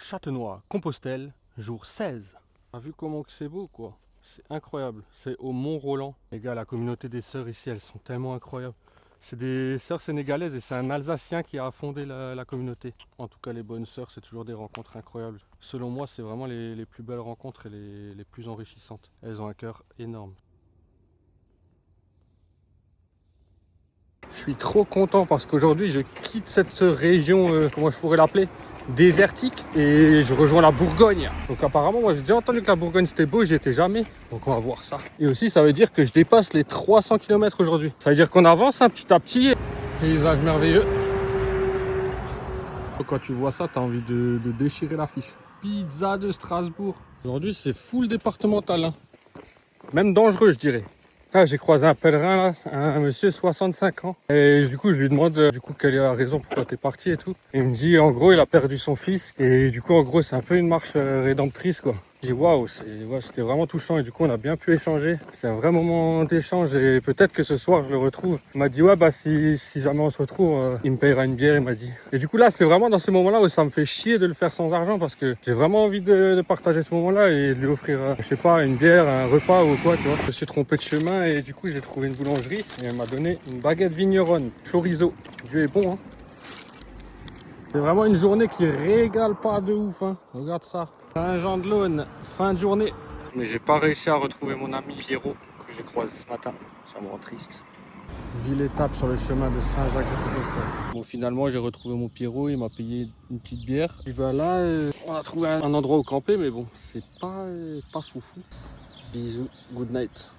Châtenois, Compostelle, jour 16. T'as vu comment que c'est beau quoi? C'est incroyable. C'est au Mont-Roland. Les gars, la communauté des sœurs ici, elles sont tellement incroyables. C'est des sœurs sénégalaises et c'est un Alsacien qui a fondé la communauté. En tout cas, les bonnes sœurs, c'est toujours des rencontres incroyables. Selon moi, c'est vraiment les plus belles rencontres et les plus enrichissantes. Elles ont un cœur énorme. Je suis trop content parce qu'aujourd'hui, je quitte cette région, comment je pourrais l'appeler, désertique, et je rejoins la Bourgogne. Donc apparemment, moi j'ai déjà entendu que la Bourgogne c'était beau, j'y étais jamais. Donc on va voir ça. Et aussi, ça veut dire que je dépasse les 300 km aujourd'hui. Ça veut dire qu'on avance petit à petit. Paysage merveilleux. Quand tu vois ça, tu as envie de déchirer l'affiche. Pizza de Strasbourg. Aujourd'hui, c'est full départemental, hein. Même dangereux, je dirais. Ah, j'ai croisé un pèlerin là, un monsieur 65 ans. Et du coup, je lui demande quelle est la raison pourquoi t'es parti et tout. Et il me dit en gros, il a perdu son fils. Et du coup, en gros, c'est un peu une marche rédemptrice quoi. J'ai dit waouh, c'était vraiment touchant. Et du coup, on a bien pu échanger. C'est un vrai moment d'échange. Et peut-être que ce soir, je le retrouve. Il m'a dit ouais, bah si jamais on se retrouve, il me payera une bière, il m'a dit. Et du coup, là, c'est vraiment dans ces moments-là où ça me fait chier de le faire sans argent parce que j'ai vraiment envie de partager ce moment-là et de lui offrir, je sais pas, une bière, un repas ou quoi, tu vois. Je me suis trompé de chemin et du coup, j'ai trouvé une boulangerie et elle m'a donné une baguette vigneronne, chorizo. Dieu est bon, hein. C'est vraiment une journée qui régale pas de ouf, hein. Regarde ça. Saint-Jean-de-Laune, fin de journée. Mais j'ai pas réussi à retrouver mon ami Pierrot que j'ai croisé ce matin. Ça me rend triste. Ville-étape sur le chemin de Saint-Jacques-de-Compostelle. Bon, finalement, j'ai retrouvé mon Pierrot. Il m'a payé une petite bière. Et ben là, on a trouvé un endroit où camper, mais bon, c'est pas foufou. Bisous, good night.